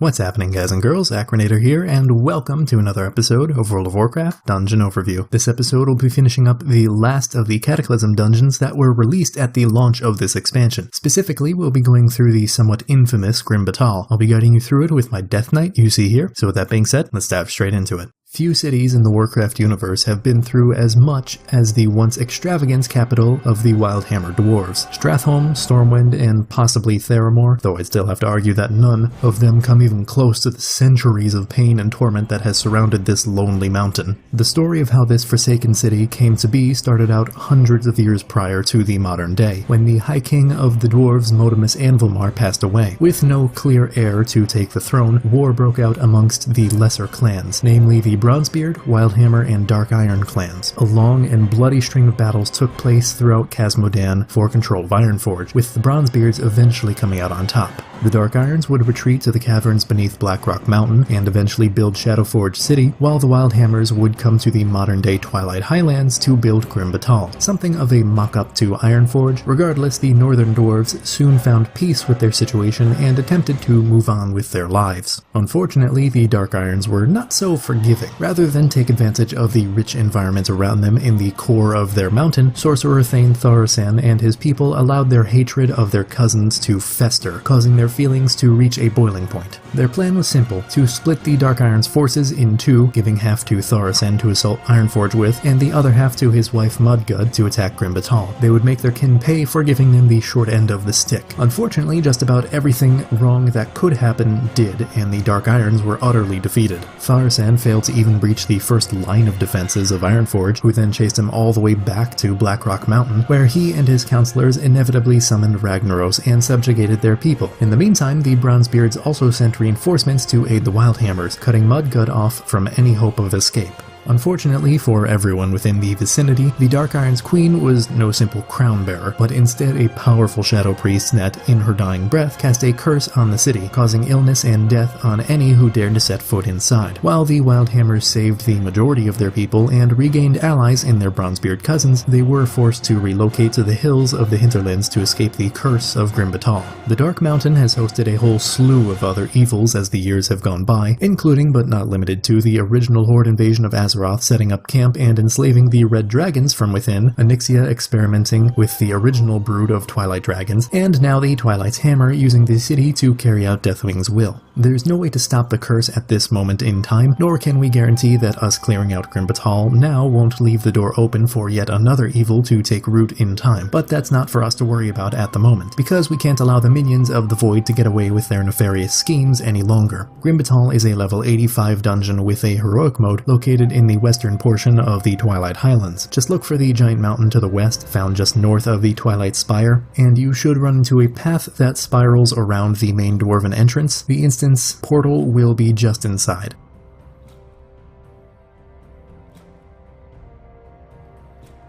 What's happening, guys and girls? Acrinator here, and welcome to another episode of World of Warcraft Dungeon Overview. This episode will be finishing up the last of the Cataclysm dungeons that were released at the launch of this expansion. Specifically, we'll be going through the somewhat infamous Grim Batol. I'll be guiding you through it with my Death Knight you see here. So with that being said, let's dive straight into it. Few cities in the Warcraft universe have been through as much as the once extravagant capital of the Wildhammer Dwarves. Stratholme, Stormwind, and possibly Theramore, though I'd still have to argue that none of them come even close to the centuries of pain and torment that has surrounded this lonely mountain. The story of how this forsaken city came to be started out hundreds of years prior to the modern day, when the High King of the Dwarves, Motimus Anvilmar, passed away. With no clear heir to take the throne, war broke out amongst the lesser clans, namely the Bronzebeard, Wildhammer, and Dark Iron clans. A long and bloody string of battles took place throughout Khazmodan for control of Ironforge, with the Bronzebeards eventually coming out on top. The Dark Irons would retreat to the caverns beneath Blackrock Mountain and eventually build Shadowforge City, while the Wildhammers would come to the modern-day Twilight Highlands to build Grim Batol, something of a mock-up to Ironforge. Regardless, the Northern Dwarves soon found peace with their situation and attempted to move on with their lives. Unfortunately, the Dark Irons were not so forgiving. Rather than take advantage of the rich environment around them in the core of their mountain, Sorcerer Thane Thaurissan and his people allowed their hatred of their cousins to fester, causing their feelings to reach a boiling point. Their plan was simple: to split the Dark Iron's forces in two, giving half to Thaurissan to assault Ironforge with, and the other half to his wife Mudgud to attack Grim Batol. They would make their kin pay for giving them the short end of the stick. Unfortunately, just about everything wrong that could happen did, and the Dark Irons were utterly defeated. Thaurissan failed to even breach the first line of defenses of Ironforge, who then chased him all the way back to Blackrock Mountain, where he and his counselors inevitably summoned Ragnaros and subjugated their people. In the meantime, the Bronzebeards also sent reinforcements to aid the Wildhammers, cutting Mudgud off from any hope of escape. Unfortunately for everyone within the vicinity, the Dark Iron's queen was no simple crown bearer, but instead a powerful shadow priest that, in her dying breath, cast a curse on the city, causing illness and death on any who dared to set foot inside. While the Wildhammers saved the majority of their people and regained allies in their Bronzebeard cousins, they were forced to relocate to the hills of the hinterlands to escape the curse of Grim Batol. The Dark Mountain has hosted a whole slew of other evils as the years have gone by, including but not limited to the original Horde invasion of Azeroth setting up camp and enslaving the Red Dragons from within, Onyxia experimenting with the original brood of Twilight Dragons, and now the Twilight's Hammer using the city to carry out Deathwing's will. There's no way to stop the curse at this moment in time, nor can we guarantee that us clearing out Grim Batol now won't leave the door open for yet another evil to take root in time, but that's not for us to worry about at the moment, because we can't allow the minions of the Void to get away with their nefarious schemes any longer. Grim Batol is a level 85 dungeon with a heroic mode located in the western portion of the Twilight Highlands. Just look for the giant mountain to the west, found just north of the Twilight Spire, and you should run into a path that spirals around the main dwarven entrance. The instance portal will be just inside.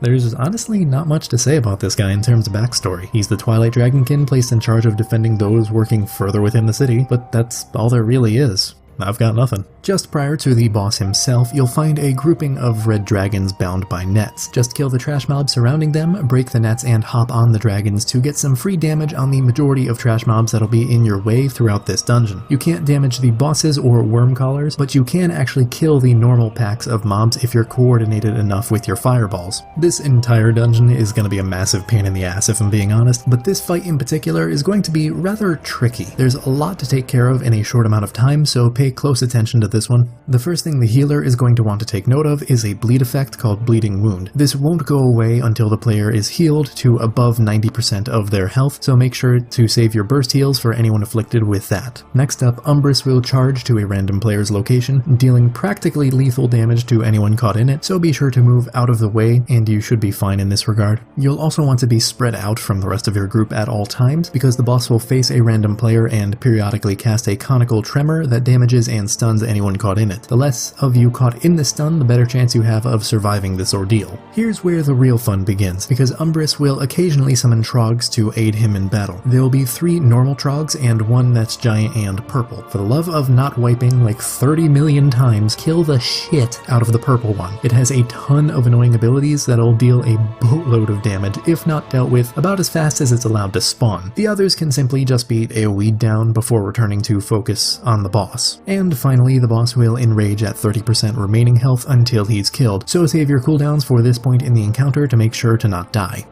There's honestly not much to say about this guy in terms of backstory. He's the Twilight Dragonkin placed in charge of defending those working further within the city, but that's all there really is. I've got nothing. Just prior to the boss himself, you'll find a grouping of red dragons bound by nets. Just kill the trash mobs surrounding them, break the nets, and hop on the dragons to get some free damage on the majority of trash mobs that'll be in your way throughout this dungeon. You can't damage the bosses or worm callers, but you can actually kill the normal packs of mobs if you're coordinated enough with your fireballs. This entire dungeon is going to be a massive pain in the ass if I'm being honest, but this fight in particular is going to be rather tricky. There's a lot to take care of in a short amount of time, so pay close attention to this one. The first thing the healer is going to want to take note of is a bleed effect called Bleeding Wound. This won't go away until the player is healed to above 90% of their health, so make sure to save your burst heals for anyone afflicted with that. Next up, Umbrus will charge to a random player's location, dealing practically lethal damage to anyone caught in it, so be sure to move out of the way and you should be fine in this regard. You'll also want to be spread out from the rest of your group at all times, because the boss will face a random player and periodically cast a conical tremor that damages damages and stuns anyone caught in it. The less of you caught in the stun, the better chance you have of surviving this ordeal. Here's where the real fun begins, because Umbrus will occasionally summon Trogs to aid him in battle. There will be 3 normal Trogs and 1 that's giant and purple. For the love of not wiping like 30 million times, kill the shit out of the purple one. It has a ton of annoying abilities that'll deal a boatload of damage if not dealt with about as fast as it's allowed to spawn. The others can simply just be AoE'd down before returning to focus on the boss. And finally, the boss will enrage at 30% remaining health until he's killed, so save your cooldowns for this point in the encounter to make sure to not die.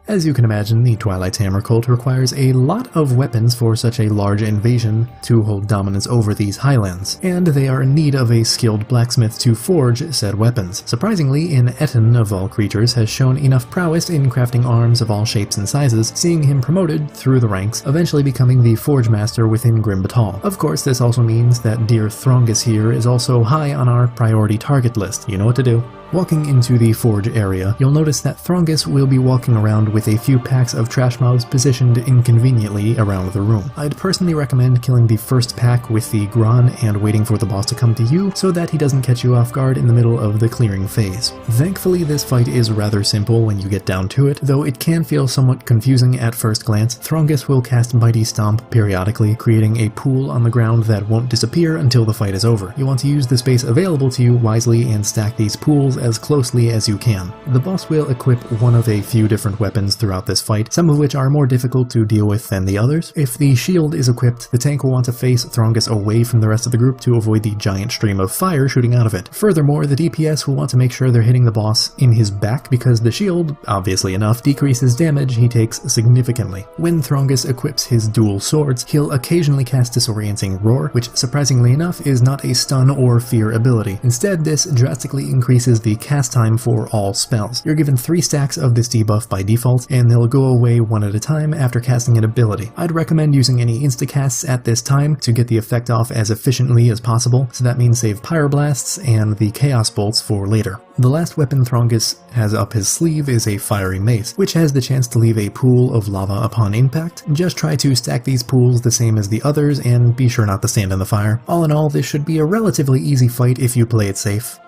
As you can imagine, the Twilight's Hammer cult requires a lot of weapons for such a large invasion to hold dominance over these highlands, and they are in need of a skilled blacksmith to forge said weapons. Surprisingly, Etten of all creatures has shown enough prowess in crafting arms of all shapes and sizes, seeing him promoted through the ranks, eventually becoming the Forge Master within Grim Batol. Of course, this also means that dear Throngus here is also high on our priority target list. You know what to do. Walking into the forge area, you'll notice that Throngus will be walking around with a few packs of trash mobs positioned inconveniently around the room. I'd personally recommend killing the first pack with the Gron and waiting for the boss to come to you so that he doesn't catch you off guard in the middle of the clearing phase. Thankfully, this fight is rather simple when you get down to it, though it can feel somewhat confusing at first glance. Throngus will cast Mighty Stomp periodically, creating a pool on the ground that won't disappear until the fight is over. You want to use the space available to you wisely and stack these pools as closely as you can. The boss will equip one of a few different weapons throughout this fight, some of which are more difficult to deal with than the others. If the shield is equipped, the tank will want to face Throngus away from the rest of the group to avoid the giant stream of fire shooting out of it. Furthermore, the DPS will want to make sure they're hitting the boss in his back because the shield, obviously enough, decreases damage he takes significantly. When Throngus equips his dual swords, he'll occasionally cast Disorienting Roar, which surprisingly enough is not a stun or fear ability. Instead, this drastically increases the cast time for all spells. You're given 3 stacks of this debuff by default, and they'll go away one at a time after casting an ability. I'd recommend using any instacasts at this time to get the effect off as efficiently as possible, so that means save Pyroblasts and the Chaos Bolts for later. The last weapon Throngus has up his sleeve is a Fiery Mace, which has the chance to leave a pool of lava upon impact. Just try to stack these pools the same as the others and be sure not to stand in the fire. All in all, this should be a relatively easy fight if you play it safe.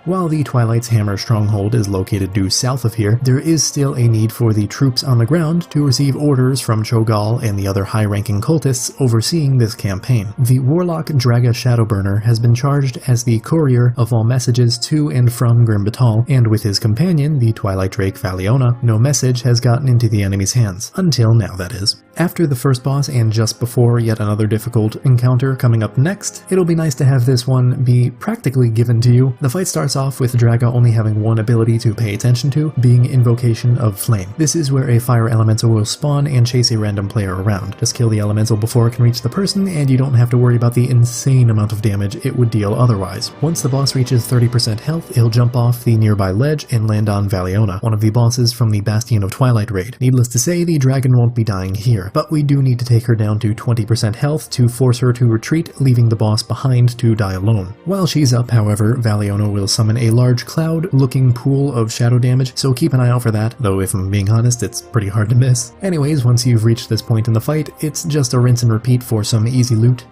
While the Twilight's Hammer stronghold is located due south of here, there is still a need for the troops on the ground to receive orders from Cho'Gall and the other high-ranking cultists overseeing this campaign. The Warlock Draga Shadowburner has been charged as the courier of all messages to and from Grim Batol, and with his companion, the Twilight Drake Valiona, no message has gotten into the enemy's hands. Until now, that is. After the first boss and just before yet another difficult encounter coming up next, it'll be nice to have this one be practically given to you. The fight starts off with Drago only having one ability to pay attention to, being Invocation of Flame. This is where a fire elemental will spawn and chase a random player around. Just kill the elemental before it can reach the person, and you don't have to worry about the insane amount of damage it would deal otherwise. Once the boss reaches 30% health, he'll jump off the nearby ledge and land on Valiona, one of the bosses from the Bastion of Twilight raid. Needless to say, the dragon won't be dying here, but we do need to take her down to 20% health to force her to retreat, leaving the boss behind to die alone. While she's up, however, Valiona will summon a large cloud-looking pool of shadow damage, so keep an eye out for that, though if I'm being honest, it's pretty hard to miss. Anyways, once you've reached this point in the fight, it's just a rinse and repeat for some easy loot.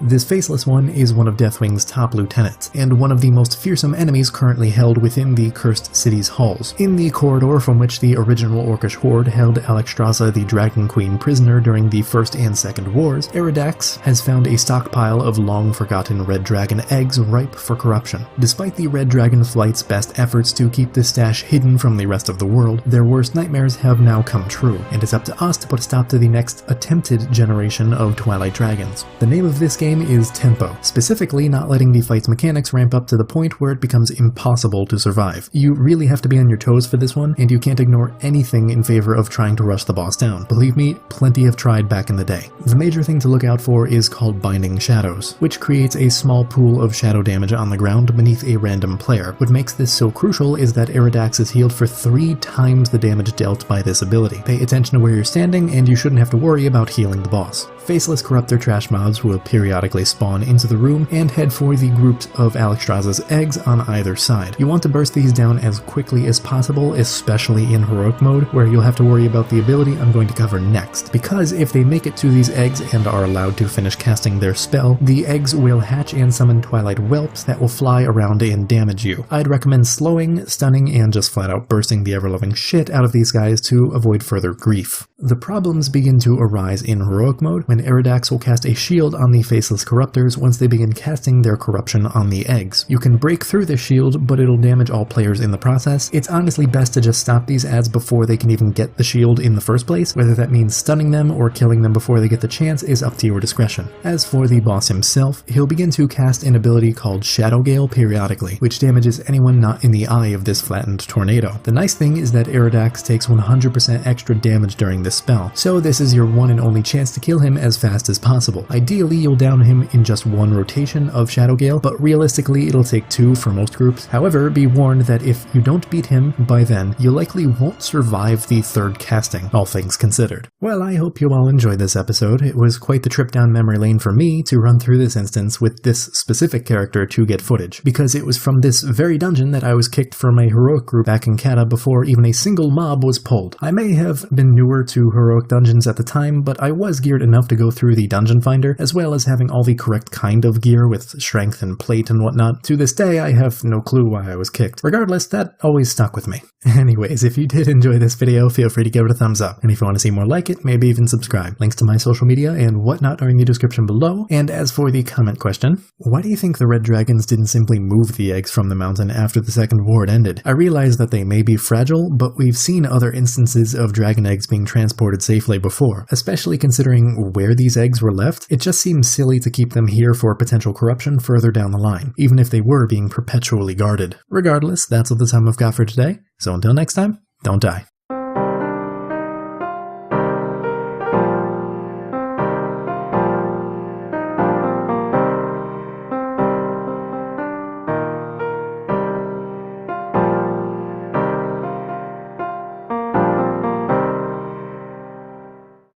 This Faceless one is one of Deathwing's top lieutenants, and one of the most fearsome enemies currently held within the Cursed City's halls. In the corridor from which the original Orcish horde held Alexstrasza the Dragon Queen prisoner during the First and Second Wars, Eridax has found a stockpile of long-forgotten Red Dragon eggs ripe for corruption. Despite the Red Dragon Flight's best efforts to keep this stash hidden from the rest of the world, their worst nightmares have now come true, and it's up to us to put a stop to the next attempted generation of Twilight Dragons. The name of this game is Tempo, specifically not letting the fight's mechanics ramp up to the point where it becomes impossible to survive. You really have to be on your toes for this one, and you can't ignore anything in favor of trying to rush the boss down. Believe me, plenty have tried back in the day. The major thing to look out for is called Binding Shadows, which creates a small pool of shadow damage on the ground beneath a random player. What makes this so crucial is that Eridax is healed for 3 times the damage dealt by this ability. Pay attention to where you're standing, and you shouldn't have to worry about healing the boss. Faceless Corruptor trash mobs will periodically periodically spawn into the room and head for the groups of Alexstrasza's eggs on either side. You want to burst these down as quickly as possible, especially in heroic mode, where you'll have to worry about the ability I'm going to cover next. Because if they make it to these eggs and are allowed to finish casting their spell, the eggs will hatch and summon Twilight Whelps that will fly around and damage you. I'd recommend slowing, stunning, and just flat out bursting the ever-loving shit out of these guys to avoid further grief. The problems begin to arise in heroic mode when Eridax will cast a shield on the Faceless Corruptors once they begin casting their corruption on the eggs. You can break through the shield, but it'll damage all players in the process. It's honestly best to just stop these ads before they can even get the shield in the first place. Whether that means stunning them or killing them before they get the chance is up to your discretion. As for the boss himself, he'll begin to cast an ability called Shadow Gale periodically, which damages anyone not in the eye of this flattened tornado. The nice thing is that Eridax takes 100% extra damage during this spell, so this is your one and only chance to kill him as fast as possible. Ideally, you'll down him in just one rotation of Shadow Gale, but realistically it'll take 2 for most groups. However, be warned that if you don't beat him by then, you likely won't survive the 3rd casting, all things considered. Well, I hope you all enjoyed this episode. It was quite the trip down memory lane for me to run through this instance with this specific character to get footage, because it was from this very dungeon that I was kicked from a heroic group back in Kata before even a single mob was pulled. I may have been newer to heroic dungeons at the time, but I was geared enough to go through the dungeon finder, as well as having all the correct kind of gear with strength and plate and whatnot. To this day, I have no clue why I was kicked. Regardless, that always stuck with me. Anyways, if you did enjoy this video, feel free to give it a thumbs up, and if you want to see more like it, maybe even subscribe. Links to my social media and whatnot are in the description below. And as for the comment question, why do you think the red dragons didn't simply move the eggs from the mountain after the second ward ended? I realize that they may be fragile, but we've seen other instances of dragon eggs being transported safely before, especially considering where these eggs were left. It just seems silly to keep them here for potential corruption further down the line, even if they were being perpetually guarded. Regardless, that's all the time I've got for today, so until next time, don't die.